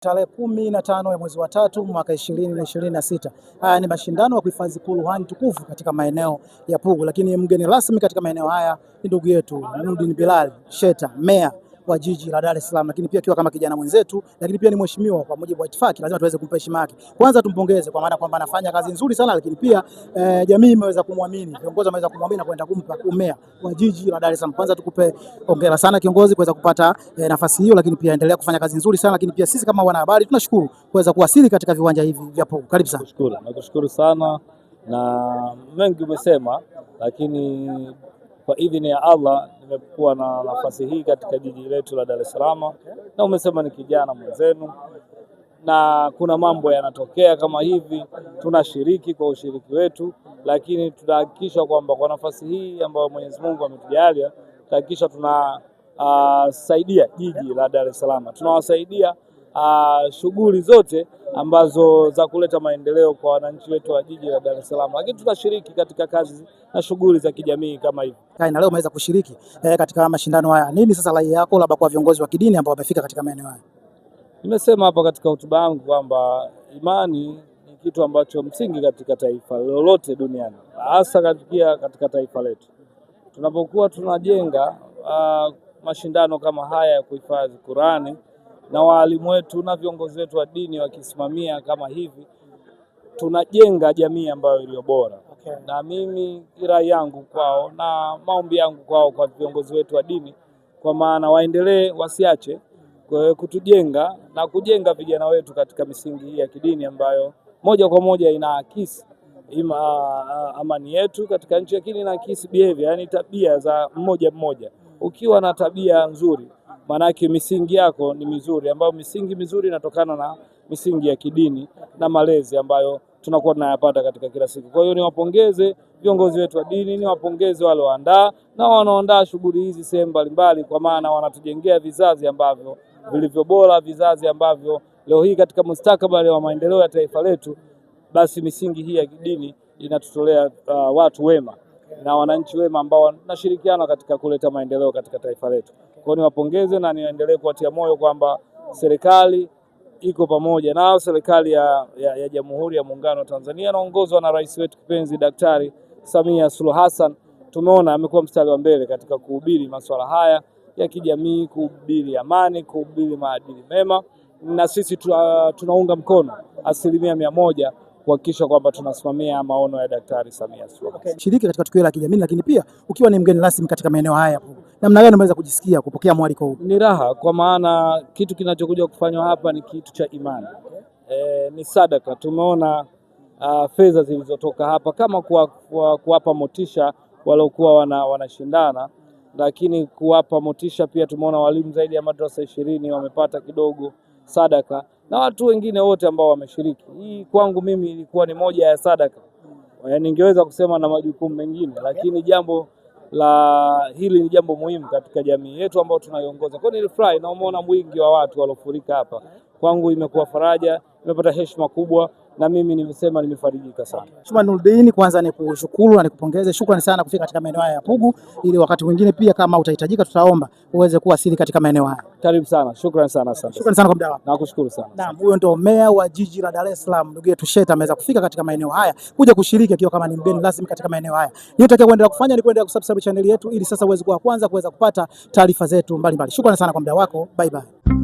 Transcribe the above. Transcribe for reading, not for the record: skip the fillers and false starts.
Tarehe 15 ya mwezi wa 3 mwaka 2026. Haya ni mashindano ya kuhifadhi Qur'an tukufu katika maeneo ya Pugu, lakini mgeni rasmi katika maeneo haya ni ndugu yetu Nurdin Bilal Sheta, meya wa jiji la Dar es Salaam, lakini pia akiwa kama kijana mwenzetu, lakini pia ni mheshimiwa kwa mujibu wa itifaki, lazima tuweze kumpa heshima yake. Kwanza tumpongeze kwa maana kwamba anafanya kazi nzuri sana, lakini pia jamii imeweza kumwamini, viongozi wameweza kumwamini na kwenda kumpa meya wa jiji la Dar es Salaam. Kwanza tukupe hongera sana kiongozi kuweza kupata nafasi hiyo, lakini pia endelea kufanya kazi nzuri sana, lakini pia sisi kama wanahabari tunashukuru kuweza kuwasili katika viwanja hivi vya Pugu. Karibu sana. Nakushukuru sana, na mengi umesema, lakini kwa idhini ya Allah nimekuwa na nafasi hii katika jiji letu la Dar es Salaam, na umesema ni kijana mwenzenu na kuna mambo yanatokea kama hivi, tunashiriki kwa ushiriki wetu, lakini tutahakikisha kwamba kwa nafasi hii ambayo Mwenyezi Mungu ametujalia, tutahakikisha tunasaidia jiji la Dar es Salaam, tunawasaidia shughuli zote ambazo za kuleta maendeleo kwa wananchi wetu wa jiji la Dar es Salaam, lakini tutashiriki katika kazi na shughuli za kijamii kama hivi. Na leo umeweza kushiriki katika mashindano haya. Nini sasa rai yako labda kwa viongozi wa kidini ambao wamefika katika maeneo haya? Nimesema hapa katika hotuba yangu kwamba imani ni kitu ambacho msingi katika taifa lolote duniani, hasa katika taifa letu. Tunapokuwa tunajenga mashindano kama haya ya kuhifadhi Qur'ani na waalimu wetu na viongozi wetu wa dini wakisimamia kama hivi, tunajenga jamii ambayo iliyo bora. Na mimi rai yangu kwao na maombi yangu kwao, kwa viongozi wetu wa dini, kwa maana waendelee, wasiache kutujenga na kujenga vijana wetu katika misingi hii ya kidini ambayo moja kwa moja inaakisi amani yetu katika nchi, lakini inaakisi behavior, yani tabia za mmoja mmoja. Ukiwa na tabia nzuri, maanake misingi yako ni mizuri, ambayo misingi mizuri inatokana na misingi ya kidini na malezi ambayo tunakuwa tunayapata katika kila siku. Kwa hiyo niwapongeze viongozi wetu wa dini, niwapongeze wale waandaa na wanaoandaa shughuli hizi sehemu mbalimbali, kwa maana wanatujengea vizazi ambavyo vilivyo bora, vizazi ambavyo leo hii katika mustakabali wa maendeleo ya taifa letu, basi misingi hii ya kidini inatutolea watu wema na wananchi wema ambao wanashirikiana katika kuleta maendeleo katika taifa letu. Kwa hiyo niwapongeze na niendelee kuwatia moyo kwamba serikali iko pamoja nao. Serikali ya Jamhuri ya Muungano wa Tanzania inaongozwa na rais wetu kipenzi Daktari Samia Suluhu Hassan, tumeona amekuwa mstari wa mbele katika kuhubiri masuala haya ya kijamii, kuhubiri amani, kuhubiri maadili mema, na sisi tunaunga mkono 100% kuhakikisha kwamba tunasimamia maono ya Daktari Samia Suluhu Hassan. Shiriki katika tukio la kijamii, lakini pia ukiwa ni mgeni rasmi katika maeneo haya, namna gani umeweza kujisikia kupokea mwaliko huu? Ni raha, kwa maana kitu kinachokuja kufanywa hapa ni kitu cha imani, ni sadaka. Tumeona fedha zilizotoka hapa kama kuwapa motisha waliokuwa wanashindana, lakini kuwapa motisha pia tumeona walimu zaidi ya madrasa 20 wamepata kidogo sadaka, na watu wengine wote ambao wameshiriki. Hii kwangu mimi ilikuwa ni moja ya sadaka. Ningeweza kusema na majukumu mengine, lakini jambo la hili ni jambo muhimu katika jamii yetu ambayo tunaiongoza. Kwa hiyo nilifurahi na umeona mwingi wa watu waliofurika hapa. Kwangu imekuwa faraja, nimepata heshima kubwa, na mimi nimesema nimefarijika sana. Mheshimiwa Nurdin, kwanza ni kushukuru na nikupongeze. Shukrani sana kufika katika maeneo haya ya Pugu, ili wakati mwingine pia kama utahitajika tutaomba uweze kuwasili katika maeneo haya. Karibu sana. Shukrani sana. Asante. Shukrani sana kwa muda wako. Nakushukuru sana. Naam, huyo ndio meya wa jiji la Dar es Salaam, ndugu yetu Sheta, ameweza kufika katika maeneo haya kuja kushiriki akiwa kama ni mgeni rasmi katika maeneo haya. Nitakia kuendelea kufanya ni kuendelea kusubscribe channel yetu, ili sasa uweze kuwa kwanza kuweza kupata taarifa zetu mbalimbali. Shukrani sana kwa muda wako. Bye bye.